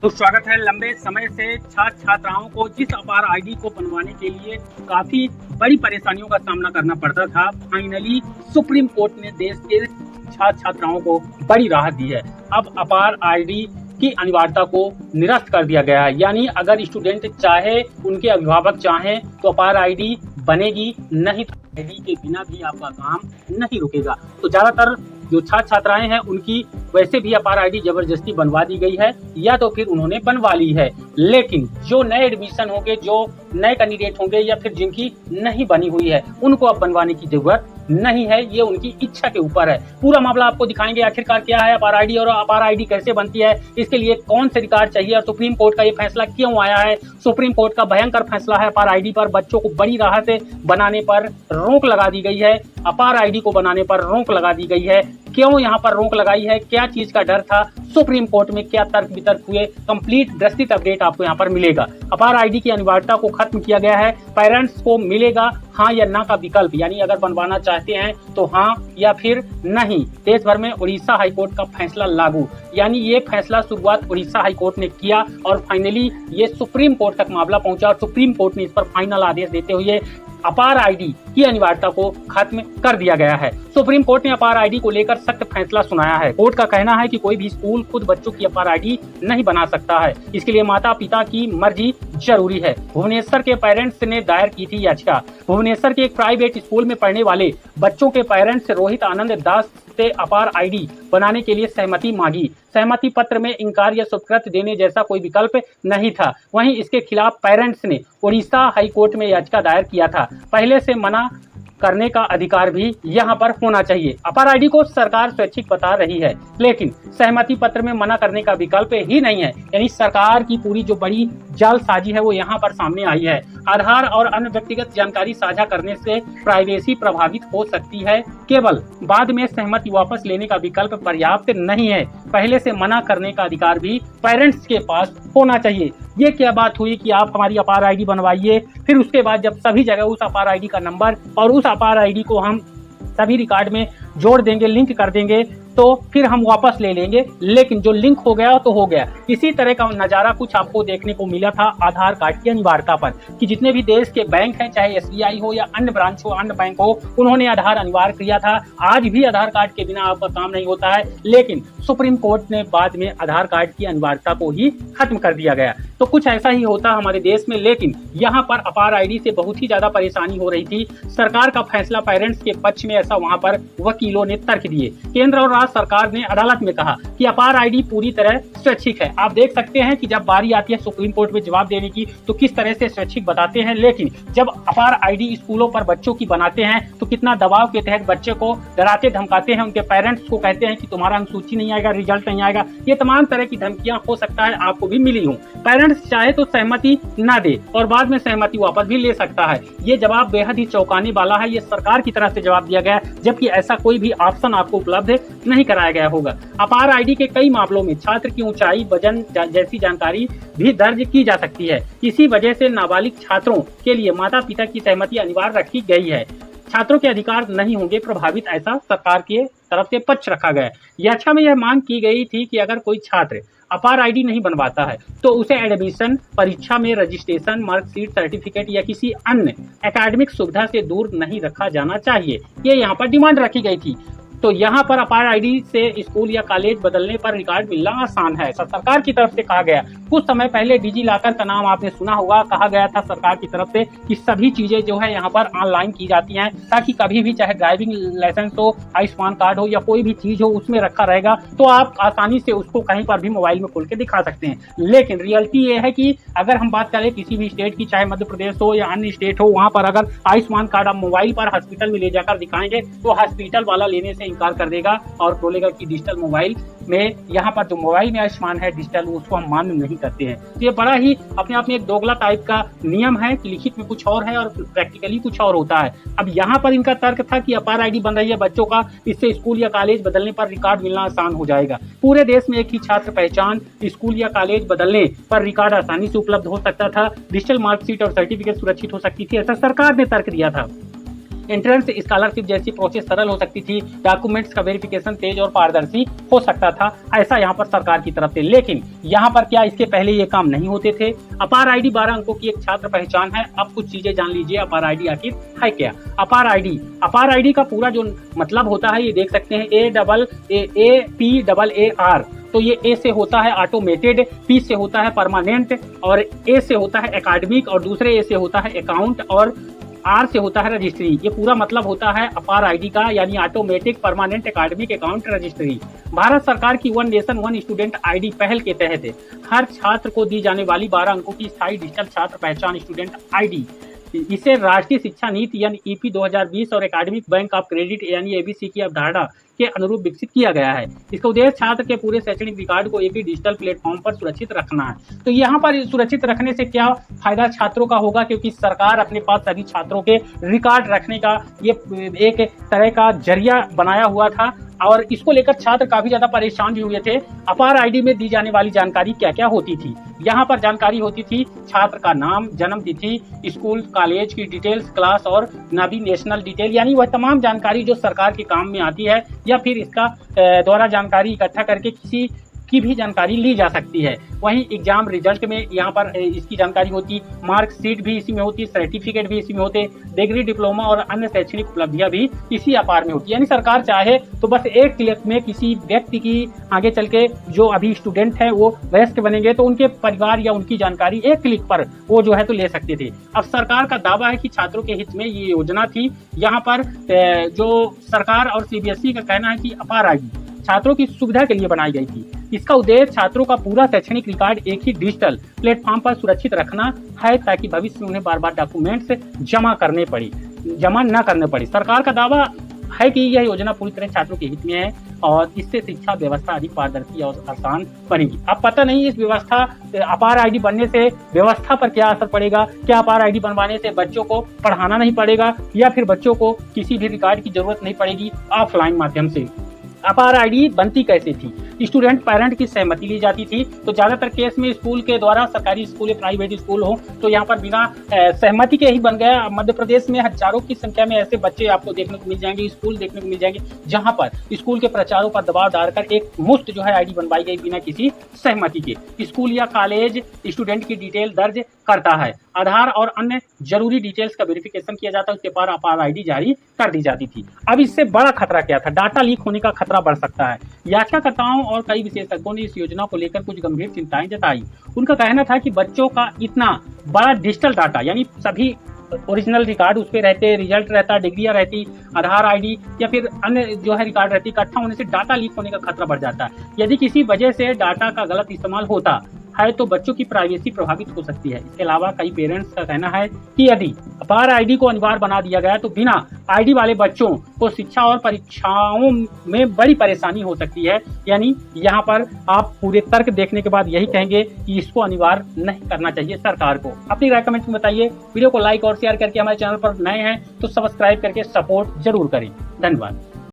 तो स्वागत है। लंबे समय से छात्र छात्राओं को जिस अपार आईडी को बनवाने के लिए काफी बड़ी परेशानियों का सामना करना पड़ता था, फाइनली सुप्रीम कोर्ट ने देश के छात्र छात्राओं को बड़ी राहत दी है। अब अपार आईडी की अनिवार्यता को निरस्त कर दिया गया है। यानी अगर स्टूडेंट चाहे, उनके अभिभावक चाहें तो अपार आईडी बनेगी, नहीं तो आईडी के बिना भी आपका काम नहीं रुकेगा। तो ज्यादातर जो छात्र छात्राएं हैं उनकी वैसे भी अपार आईडी जबरदस्ती बनवा दी गई है, या तो फिर उन्होंने बनवा ली है। लेकिन जो नए एडमिशन होंगे, जो नए कैंडिडेट होंगे, या फिर जिनकी नहीं बनी हुई है, उनको अब बनवाने की जरूरत नहीं है। ये उनकी इच्छा के ऊपर है। पूरा मामला आपको दिखाएंगे आखिरकार क्या है अपार आईडी और अपार आईडी कैसे बनती है, इसके लिए कौन से रिकॉर्ड चाहिए और सुप्रीम कोर्ट का ये फैसला क्यों आया है। सुप्रीम कोर्ट का भयंकर फैसला है अपार आईडी पर। बच्चों को बड़ी राहत बनाने पर रोक लगा दी गई है। अपार आईडी को बनाने पर रोक लगा दी गई है। क्यों यहाँ पर रोक लगाई है, क्या चीज का डर था, सुप्रीम कोर्ट में क्या तर्क वितर्क हुए, कंप्लीट विस्तृत अपडेट आपको यहाँ पर मिलेगा। अपार आईडी की अनिवार्यता को खत्म किया गया है। पेरेंट्स को मिलेगा हाँ या ना का विकल्प, यानी अगर बनवाना चाहते हैं तो हाँ या फिर नहीं। देश भर में उड़ीसा हाईकोर्ट का फैसला लागू, यानी ये फैसला शुरुआत उड़ीसा हाईकोर्ट ने किया और फाइनली ये सुप्रीम कोर्ट तक मामला पहुंचा और सुप्रीम कोर्ट ने इस पर फाइनल आदेश देते हुए अपार आईडी की अनिवार्यता को खत्म कर दिया गया है। सुप्रीम कोर्ट ने अपार आईडी को लेकर सख्त फैसला सुनाया है। कोर्ट का कहना है कि कोई भी स्कूल खुद बच्चों की अपार आईडी नहीं बना सकता है। इसके लिए माता पिता की मर्जी जरूरी है। भुवनेश्वर के पेरेंट्स ने दायर की थी याचिका। भुवनेश्वर के एक प्राइवेट स्कूल में पढ़ने वाले बच्चों के पेरेंट्स रोहित आनंद दास से अपार आईडी बनाने के लिए सहमति मांगी। सहमति पत्र में इंकार या स्वीकृत देने जैसा कोई विकल्प नहीं था। वहीं इसके खिलाफ पेरेंट्स ने उड़ीसा हाईकोर्ट में याचिका दायर किया था। पहले से मना करने का अधिकार भी यहाँ पर होना चाहिए। अपार आईडी को सरकार स्वैच्छिक बता रही है, लेकिन सहमति पत्र में मना करने का विकल्प ही नहीं है। यानी सरकार की पूरी जो बड़ी जालसाजी है वो यहाँ पर सामने आई है। आधार और अन्य व्यक्तिगत जानकारी साझा करने से प्राइवेसी प्रभावित हो सकती है। केवल बाद में सहमति वापस लेने का विकल्प पर्याप्त नहीं है। पहले से मना करने का अधिकार भी पेरेंट्स के पास होना चाहिए। ये क्या बात हुई कि आप हमारी अपार आईडी बनवाइए, फिर उसके बाद जब सभी जगह उस अपार आईडी का नंबर और उस अपार आईडी को हम सभी रिकॉर्ड में जोड़ देंगे, लिंक कर देंगे, तो फिर हम वापस ले लेंगे। लेकिन जो लिंक हो गया तो हो गया। इसी तरह का नज़ारा कुछ आपको देखने को मिला था आधार कार्ड की अनिवार्यता पर, कि जितने भी देश के बैंक हैं, चाहे एसबीआई हो या अन्य ब्रांच हो, अन्य बैंक हो, उन्होंने आधार अनिवार्य किया था। आज भी आधार कार्ड के बिना आपका काम नहीं होता है, लेकिन सुप्रीम कोर्ट ने बाद में आधार कार्ड की अनिवार्यता को ही खत्म कर दिया गया। तो कुछ ऐसा ही होता हमारे देश में, लेकिन यहाँ पर अपार आईडी से बहुत ही ज्यादा परेशानी हो रही थी। सरकार का फैसला पेरेंट्स के पक्ष में, ऐसा वहां पर वकीलों ने तर्क दिए। केंद्र और राज्य सरकार ने अदालत में कहा कि अपार आईडी पूरी तरह स्वैच्छिक है। आप देख सकते हैं कि जब बारी आती है सुप्रीम कोर्ट में जवाब देने की तो किस तरह से स्वैच्छिक बताते हैं, लेकिन जब अपार आईडी स्कूलों पर बच्चों की बनाते हैं तो कितना दबाव के तहत बच्चे को डराते धमकाते हैं। उनके पेरेंट्स को कहते हैं कि तुम्हारा अनुसूची नहीं आएगा, रिजल्ट नहीं आएगा। ये तमाम तरह की धमकियां हो सकता है आपको भी मिली हूँ। पेरेंट्स चाहे तो सहमति ना दे और बाद में सहमति वापस भी ले सकता है। ये जवाब बेहद ही चौंकाने वाला है। ये सरकार की तरफ से जवाब दिया गया, जबकि ऐसा कोई भी ऑप्शन आपको उपलब्ध नहीं कराया गया होगा। अपार आईडी के कई मामलों में छात्र की ऊंचाई, वजन जैसी जानकारी भी दर्ज की जा सकती है। इसी वजह से नाबालिग छात्रों के लिए माता पिता की सहमति अनिवार्य रखी गई है। छात्रों के अधिकार नहीं होंगे प्रभावित, ऐसा सरकार के तरफ से पक्ष रखा गया। याचिका में यह मांग की गई थी कि अगर कोई छात्र अपार आईडी नहीं बनवाता है तो उसे एडमिशन परीक्षा में रजिस्ट्रेशन, मार्कशीट, सर्टिफिकेट या किसी अन्य एकेडमिक सुविधा से दूर नहीं रखा जाना चाहिए। ये यहाँ पर डिमांड रखी गई थी। तो यहाँ पर अपार आईडी से स्कूल या कॉलेज बदलने पर रिकॉर्ड मिलना आसान है, ऐसा सरकार की तरफ से कहा गया। कुछ समय पहले डिजी लॉकर का नाम आपने सुना होगा। कहा गया था सरकार की तरफ से कि सभी चीजें जो है यहाँ पर ऑनलाइन की जाती हैं, ताकि कभी भी चाहे ड्राइविंग लाइसेंस हो, आयुष्मान कार्ड हो या कोई भी चीज हो, उसमें रखा रहेगा तो आप आसानी से उसको कहीं पर भी मोबाइल में खोल के दिखा सकते हैं। लेकिन रियलिटी ये है कि अगर हम बात करें किसी भी स्टेट की, चाहे मध्य प्रदेश हो या अन्य स्टेट हो, वहाँ पर अगर आयुष्मान कार्ड आप मोबाइल पर हॉस्पिटल में ले जाकर दिखाएंगे तो हॉस्पिटल वाला लेने से इनकार कर देगा और बोलेगा कि डिजिटल मोबाइल में, यहाँ पर जो मोबाइल में आयुष्मान है डिजिटल, उसको हम मान्य नहीं करते हैं। तो ये बड़ा ही अपने आप में एक दोगला टाइप का नियम है कि लिखित में कुछ और है और प्रैक्टिकली कुछ और होता है। अब यहाँ पर इनका तर्क था कि अपार आईडी बन रही है बच्चों का, इससे स्कूल या कॉलेज बदलने पर रिकॉर्ड मिलना आसान हो जाएगा। पूरे देश में एक ही छात्र पहचान, स्कूल या कॉलेज बदलने पर रिकॉर्ड आसानी से उपलब्ध हो सकता था। डिजिटल मार्कशीट और सर्टिफिकेट सुरक्षित हो सकती थी, ऐसा सरकार ने तर्क दिया था। एंट्रेंस स्कॉलरशिप जैसी प्रोसेस सरल हो सकती थी, डॉक्यूमेंट्स का वेरिफिकेशन तेज और पारदर्शी हो सकता था, ऐसा यहाँ पर सरकार की तरफ से। लेकिन यहाँ पर क्या इसके पहले ये काम नहीं होते थे? अपार आईडी 12 अंकों की एक छात्र पहचान है। अब कुछ चीजें जान लीजिए, अपार आईडी आखिर है क्या? अपार आईडी का पूरा जो मतलब होता है ये देख सकते हैं, APAR। तो ये ए से होता है ऑटोमेटेड, पी से होता है परमानेंट, और ए से होता है एकेडमिक, और दूसरे ए से होता है अकाउंट, और आर से होता है रजिस्ट्री। ये पूरा मतलब होता है अपार आईडी का, यानी automatic, permanent, academic, account, registry. Bharat सरकार की one nation one student ID पहल के तहत हर छात्र को दी जाने वाली 12 अंकों की स्थायी डिजिटल छात्र पहचान स्टूडेंट आईडी, इसे राष्ट्रीय शिक्षा नीति यानी ईपी 2020 और एकेडमिक बैंक ऑफ क्रेडिट यानी एबीसी की अवधारणा के अनुरूप विकसित किया गया है। इसका उद्देश्य छात्र के पूरे शैक्षणिक रिकॉर्ड को एक ही डिजिटल प्लेटफॉर्म पर सुरक्षित रखना है। तो यहाँ पर सुरक्षित रखने से क्या फायदा छात्रों का होगा? क्योंकि सरकार अपने पास सभी छात्रों के रिकॉर्ड रखने का ये एक तरह का जरिया बनाया हुआ था, और इसको लेकर छात्र काफी ज्यादा परेशान भी हुए थे। अपार आईडी में दी जाने वाली जानकारी क्या क्या होती थी? यहाँ पर जानकारी होती थी छात्र का नाम, जन्म तिथि, स्कूल कॉलेज की डिटेल्स, क्लास और नाभी नेशनल डिटेल, यानी वह तमाम जानकारी जो सरकार के काम में आती है, या फिर इसका द्वारा जानकारी इकट्ठा करके किसी की भी जानकारी ली जा सकती है। वहीं एग्जाम रिजल्ट में यहाँ पर इसकी जानकारी होती, मार्कशीट भी इसी में होती, सर्टिफिकेट भी इसी में होते, डिग्री, डिप्लोमा और अन्य शैक्षणिक उपलब्धियां भी इसी अपार में होती। यानी सरकार चाहे तो बस एक क्लिक में किसी व्यक्ति की आगे चल के जो अभी स्टूडेंट है वो वयस्क बनेंगे तो उनके परिवार या उनकी जानकारी एक क्लिक पर वो जो है तो ले सकते थे। अब सरकार का दावा है कि छात्रों के हित में ये योजना थी। यहाँ पर जो सरकार और सीबीएसई का कहना है कि अपार आईडी छात्रों की सुविधा के लिए बनाई गई थी। इसका उद्देश्य छात्रों का पूरा शैक्षणिक रिकॉर्ड एक ही डिजिटल प्लेटफॉर्म पर सुरक्षित रखना है, ताकि भविष्य में उन्हें बार बार डॉक्यूमेंट्स जमा न करने पड़े। सरकार का दावा है कि यह योजना पूरी तरह छात्रों के हित में है और इससे शिक्षा व्यवस्था अधिक पारदर्शी और आसान बनेगी। अब पता नहीं इस व्यवस्था अपार आईडी बनने से व्यवस्था पर क्या असर पड़ेगा। क्या अपार आईडी बनवाने से बच्चों को पढ़ाना नहीं पड़ेगा, या फिर बच्चों को किसी भी रिकॉर्ड की जरूरत नहीं पड़ेगी ऑफलाइन माध्यम से? अपार आईडी बनती कैसे थी? स्टूडेंट पेरेंट की सहमति ली जाती थी। तो ज्यादातर केस में स्कूल के द्वारा, सरकारी स्कूल या प्राइवेट स्कूल हो, तो यहाँ पर बिना सहमति के ही बन गया। मध्य प्रदेश में हजारों की संख्या में ऐसे बच्चे आपको देखने को मिल जाएंगे, स्कूल देखने को मिल जाएंगे, जहाँ पर स्कूल के प्रचारों पर दबाव डालकर एक मुफ्त जो है आईडी बनवाई गई बिना किसी सहमति के। स्कूल या कॉलेज स्टूडेंट की डिटेल दर्ज करता है, आधार और अन्य जरूरी डिटेल्स का वेरिफिकेशन किया जाता है, उसके बाद अपार आईडी जारी कर दी जाती थी। अब इससे बड़ा खतरा क्या था? डाटा लीक होने का खतरा बढ़ सकता है। याचिकाकर्ताओं और कई विशेषज्ञों ने इस योजना को लेकर कुछ गंभीर चिंताएं जताई। उनका कहना था कि बच्चों का इतना बड़ा डिजिटल डाटा, यानी सभी ओरिजिनल रिकॉर्ड उस पर रहते, रिजल्ट रहता, डिग्रियां रहती, आधार आईडी या फिर अन्य जो है रिकॉर्ड रहती, इकट्ठा होने से डाटा लीक होने का खतरा बढ़ जाता है। यदि किसी वजह से डाटा का गलत इस्तेमाल होता है तो बच्चों की प्राइवेसी प्रभावित हो सकती है। इसके अलावा कई पेरेंट्स का कहना है कि यदि अपार आईडी को अनिवार्य बना दिया गया तो बिना आईडी वाले बच्चों को शिक्षा और परीक्षाओं में बड़ी परेशानी हो सकती है। यानी यहाँ पर आप पूरे तर्क देखने के बाद यही कहेंगे कि इसको अनिवार्य नहीं करना चाहिए सरकार को। अपनी राय कमेंट में बताइए। वीडियो को लाइक और शेयर करके हमारे चैनल पर नए हैं तो सब्सक्राइब करके सपोर्ट जरूर करें। धन्यवाद।